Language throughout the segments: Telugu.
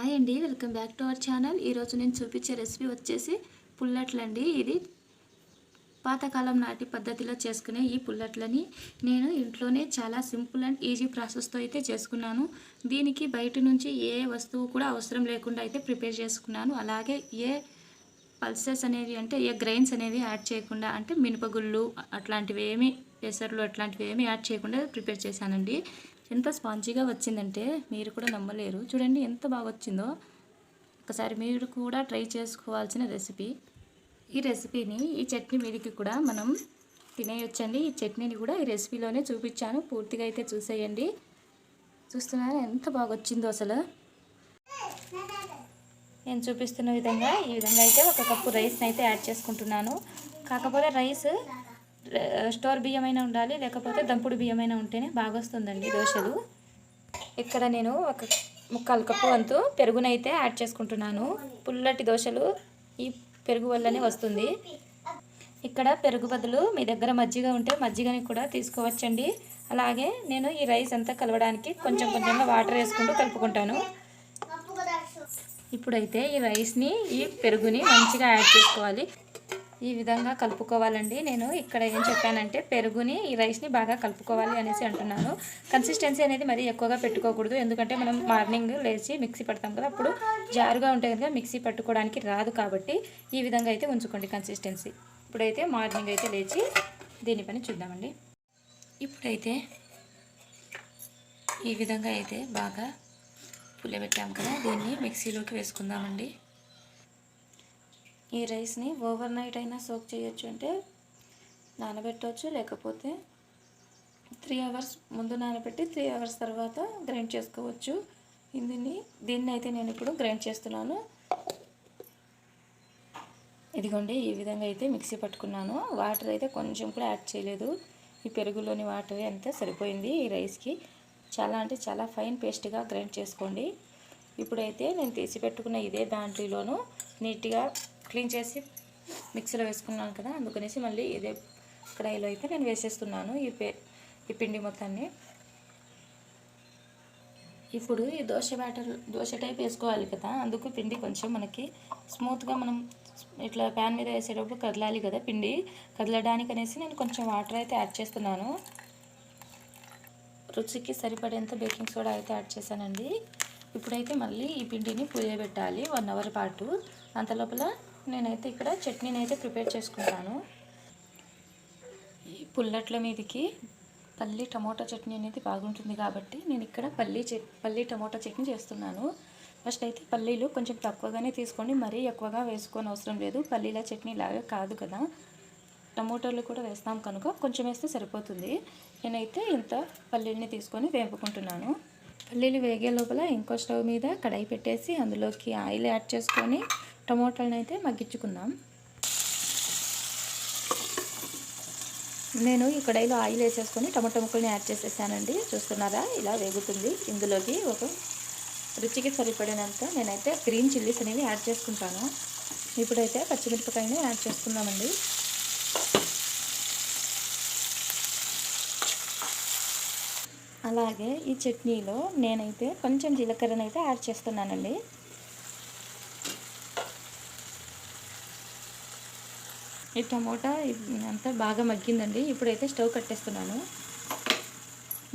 హాయ్ అండి, welcome back to our channel. ఈరోజు నేను చూపించే రెసిపీ వచ్చేసి పుల్లట్లండి. ఇది పాతకాలం నాటి పద్ధతిలో చేసుకునే ఈ పుల్లట్లని నేను ఇంట్లోనే చాలా సింపుల్ అండ్ ఈజీ ప్రాసెస్తో అయితే చేసుకున్నాను. దీనికి బయట నుంచి ఏ వస్తువు కూడా అవసరం లేకుండా అయితే ప్రిపేర్ చేసుకున్నాను. అలాగే ఏ పల్సెస్ అనేవి అంటే ఏ గ్రైన్స్ అనేవి యాడ్ చేయకుండా, అంటే మినపగుళ్ళు అట్లాంటివి ఏమి, పెసర్లు అట్లాంటివి ఏమి యాడ్ చేయకుండా ప్రిపేర్ చేశానండి. ఎంత స్పాంజీగా వచ్చిందంటే మీరు కూడా నమ్మలేరు. చూడండి ఎంత బాగా వచ్చిందో. ఒకసారి మీరు కూడా ట్రై చేసుకోవాల్సిన రెసిపీ. ఈ రెసిపీని ఈ చట్నీ మీదకి కూడా మనం తినేయొచ్చండి. ఈ చట్నీని కూడా ఈ రెసిపీలోనే చూపించాను, పూర్తిగా అయితే చూసేయండి. చూస్తున్నారా ఎంత బాగా వచ్చిందో అసలు. నేను చూపిస్తున్న విధంగా ఈ విధంగా అయితే ఒక కప్పు రైస్ని అయితే యాడ్ చేసుకుంటున్నాను. కాకపోతే రైస్ స్టోర్ బియ్యమైనా ఉండాలి, లేకపోతే దంపుడు బియ్యమైనా ఉంటేనే బాగా వస్తుందండి దోశలు. ఇక్కడ నేను ఒక 1/4 కప్పు వంతు పెరుగునైతే యాడ్ చేసుకుంటున్నాను. పుల్లటి దోశలు ఈ పెరుగు వల్లనే వస్తుంది. ఇక్కడ పెరుగు బదులు మీ దగ్గర మజ్జిగ ఉంటే మజ్జిగని కూడా తీసుకోవచ్చండి. అలాగే నేను ఈ రైస్ అంతా కలవడానికి కొంచెం కొంచెంగా వాటర్ వేసుకుంటూ కలుపుకుంటాను. ఇప్పుడైతే ఈ రైస్ని ఈ పెరుగుని మంచిగా యాడ్ చేసుకోవాలి. ఈ విధంగా కలుపుకోవాలండి. నేను ఇక్కడ ఏం చెప్పానంటే పెరుగుని ఈ రైస్ని బాగా కలుపుకోవాలి అనేసి అంటున్నాను. కన్సిస్టెన్సీ అనేది మరీ ఎక్కువగా పెట్టుకోకూడదు, ఎందుకంటే మనం మార్నింగ్ లేచి మిక్సీ పడతాం కదా, అప్పుడు జారుగా ఉంటే కనుక మిక్సీ పట్టుకోవడానికి రాదు. కాబట్టి ఈ విధంగా అయితే ఉంచుకోండి కన్సిస్టెన్సీ. ఇప్పుడైతే మార్నింగ్ అయితే లేచి దీని పని చూద్దామండి. ఇప్పుడైతే ఈ విధంగా అయితే బాగా పుల్లబెట్టాం కదా, దీన్ని మిక్సీలోకి వేసుకుందామండి. ఈ రైస్ని ఓవర్ నైట్ అయినా సోక్ చేయొచ్చు, అంటే నానబెట్టవచ్చు, లేకపోతే 3 అవర్స్ ముందు నానబెట్టి 3 అవర్స్ తర్వాత గ్రైండ్ చేసుకోవచ్చు. దీన్ని అయితే నేను ఇప్పుడు గ్రైండ్ చేస్తున్నాను. ఇదిగోండి ఈ విధంగా అయితే మిక్సీ పట్టుకున్నాను. వాటర్ అయితే కొంచెం కూడా యాడ్ చేయలేదు. ఈ పెరుగులోని వాటర్ అంతా సరిపోయింది ఈ రైస్కి. చాలా అంటే చాలా ఫైన్ పేస్ట్గా గ్రైండ్ చేసుకోండి. ఇప్పుడైతే నేను తీసి పెట్టుకున్న ఇదే దాంట్లోనూ నీట్గా క్లీన్ చేసి మిక్సీలో వేసుకున్నాను కదా, అందుకనేసి మళ్ళీ ఇదే కడాయిలో అయితే నేను వేసేస్తున్నాను ఈ పిండి మొత్తాన్ని. ఇప్పుడు ఈ దోశ టైప్ వేసుకోవాలి కదా, అందుకు పిండి కొంచెం మనకి స్మూత్గా మనం ఇట్లా ప్యాన్ మీద వేసేటప్పుడు కదలాలి కదా, పిండి కదలడానికి అనేసి నేను కొంచెం వాటర్ అయితే యాడ్ చేస్తున్నాను. రుచికి సరిపడేంత బేకింగ్ సోడా అయితే యాడ్ చేశానండి. ఇప్పుడైతే మళ్ళీ ఈ పిండిని పులియబెట్టాలి 1 అవర్ పాటు. అంతలోపల నేనైతే ఇక్కడ చట్నీని అయితే ప్రిపేర్ చేసుకుంటాను. ఈ పుల్లట్ల మీదకి పల్లి టమోటా చట్నీ అనేది బాగుంటుంది కాబట్టి నేను ఇక్కడ పల్లి టమోటా చట్నీ చేస్తున్నాను. ఫస్ట్ అయితే పల్లీలు కొంచెం తక్కువగానే తీసుకోండి, మరీ ఎక్కువగా వేసుకోని అవసరం లేదు. పల్లీల చట్నీ లాగా కాదు కదా, టమోటాలు కూడా వేస్తాం కనుక కొంచెం వేస్తే సరిపోతుంది. నేనైతే ఇంత పల్లీలని తీసుకొని వేపుకుంటున్నాను. పల్లీలు వేగే లోపల ఇంకో స్టవ్ మీద కడాయి పెట్టేసి అందులోకి ఆయిల్ యాడ్ చేసుకొని టమోటాలను అయితే మగ్గించుకుందాం. నేను ఈ కడాయిలో ఆయిల్ వేసేసుకొని టమాటా ముక్కల్ని యాడ్ చేసేసానండి. చూస్తున్నారా ఇలా వేగుతుంది. ఇందులోకి ఒక రుచికి సరిపడినంత నేనైతే గ్రీన్ చిల్లీస్ అనేవి యాడ్ చేసుకుంటాను. ఇప్పుడైతే పచ్చిమిరపకాయని యాడ్ చేసుకుందామండి. అలాగే ఈ చట్నీలో నేనైతే కొంచెం జీలకర్రని అయితే యాడ్ చేస్తున్నానండి. ఈ టమోటా అంతా బాగా మగ్గిందండి. ఇప్పుడైతే స్టవ్ కట్టేస్తున్నాను.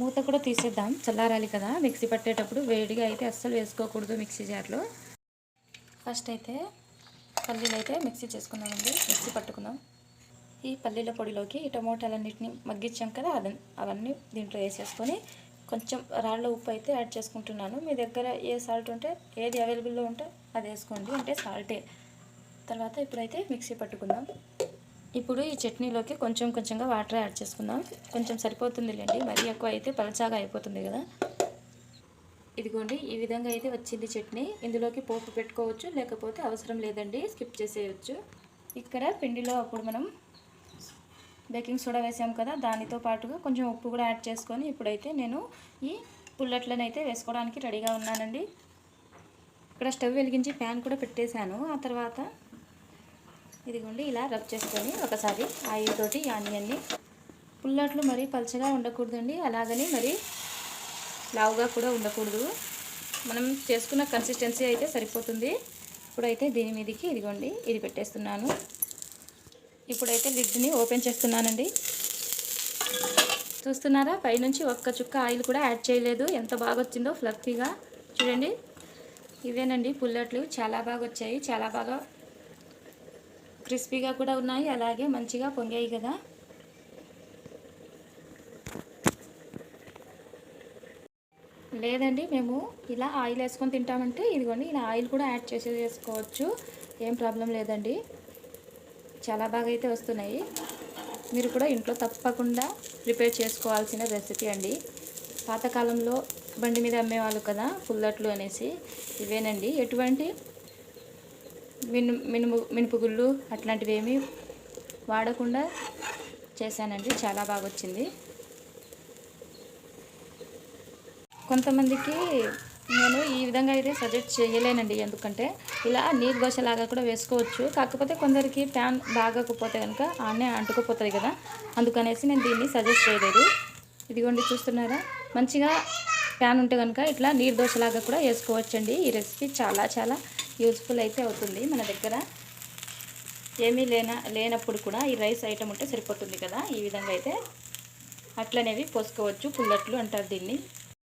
మూత కూడా తీసేద్దాం, చల్లారాలి కదా. మిక్సీ పట్టేటప్పుడు వేడిగా అయితే అస్సలు వేసుకోకూడదు మిక్సీ జార్లో. ఫస్ట్ అయితే పల్లీలు అయితే మిక్సీ చేసుకుందామండి, మిక్సీ పట్టుకుందాం. ఈ పల్లీల పొడిలోకి ఈ టమోటాలన్నింటినీ మగ్గించాం కదా, అవన్నీ దీంట్లో వేసేసుకొని కొంచెం రాళ్ళ ఉప్పు అయితే యాడ్ చేసుకుంటున్నాను. మీ దగ్గర ఏ సాల్ట్ ఉంటే, ఏది అవైలబుల్లో ఉంటే అది వేసుకోండి, అంటే సాల్టే. తర్వాత ఇప్పుడైతే మిక్సీ పట్టుకుందాం. ఇప్పుడు ఈ చట్నీలోకి కొంచెం కొంచెంగా వాటర్ యాడ్ చేసుకుందాం. కొంచెం సరిపోతుందిలేండి, మరీ ఎక్కువ అయితే పలచాగా అయిపోతుంది కదా. ఇదిగోండి ఈ విధంగా అయితే వచ్చింది చట్నీ. ఇందులోకి పోపు పెట్టుకోవచ్చు, లేకపోతే అవసరం లేదండి, స్కిప్ చేసేయచ్చు. ఇక్కడ పిండిలో అప్పుడు మనం బేకింగ్ సోడా వేసాం కదా, దానితో పాటుగా కొంచెం ఉప్పు కూడా యాడ్ చేసుకొని ఇప్పుడైతే నేను ఈ పుల్లట్లను అయితే వేసుకోవడానికి రెడీగా ఉన్నానండి. ఇక్కడ స్టవ్ వెలిగించి ప్యాన్ కూడా పెట్టేశాను. ఆ తర్వాత ఇదిగోండి ఇలా రబ్ చేసుకొని ఒకసారి ఆయిల్ తోటి ఆనియన్ని. పుల్లట్లు మరీ పలచగా ఉండకూడదండి, అలాగని మరీ లావుగా కూడా ఉండకూడదు. మనం చేసుకున్న కన్సిస్టెన్సీ అయితే సరిపోతుంది. ఇప్పుడైతే దీని మీదకి ఇదిగోండి ఇది పెట్టేస్తున్నాను. ఇప్పుడైతే లిడ్ని ఓపెన్ చేస్తున్నానండి. చూస్తున్నారా, పైనుంచి ఒక్క చుక్క ఆయిల్ కూడా యాడ్ చేయలేదు. ఎంత బాగా వచ్చిందో ఫ్లఫీగా చూడండి. ఇవేనండి పుల్లట్లు, చాలా బాగా వచ్చాయి. చాలా బాగా క్రిస్పీగా కూడా ఉన్నాయి, అలాగే మంచిగా పొంగాయి కదా. లేదండి, మేము ఇలా ఆయిల్ వేసుకొని తింటామంటే ఇదిగోండి ఇలా ఆయిల్ కూడా యాడ్ చేసుకోవచ్చు, ఏం ప్రాబ్లం లేదండి. చాలా బాగా అయితే వస్తున్నాయి. మీరు కూడా ఇంట్లో తప్పకుండా ప్రిపేర్ చేసుకోవాల్సిన రెసిపీ అండి. పాతకాలంలో బండి మీద అమ్మేవాళ్ళు కదా పుల్లట్లు అనేసి, ఇవేనండి. ఎటువంటి మినుపు గుళ్ళు అట్లాంటివి ఏమీ వాడకుండా చేశానండి. చాలా బాగా వచ్చింది. కొంతమందికి నేను ఈ విధంగా అయితే సజెస్ట్ చేయలేనండి, ఎందుకంటే ఇలా నీరు దోశలాగా కూడా వేసుకోవచ్చు. కాకపోతే కొందరికి ప్యాన్ బాగోకపోతే కనుక ఆనే అంటుకుపోతుంది కదా, అందుకనేసి నేను దీన్ని సజెస్ట్ చేయలేదు. ఇదిగోండి చూస్తున్నారా, మంచిగా ప్యాన్ ఉంటే కనుక ఇట్లా నీరు దోశలాగా కూడా వేసుకోవచ్చండి. ఈ రెసిపీ చాలా చాలా యూజ్ఫుల్ అయితే అవుతుంది. మన దగ్గర ఏమీ లేనప్పుడు కూడా ఈ రైస్ ఐటమ్ ఉంటే సరిపోతుంది కదా. ఈ విధంగా అయితే అట్లనేవి పోసుకోవచ్చు, పుల్లట్లు అంటారు దీన్ని.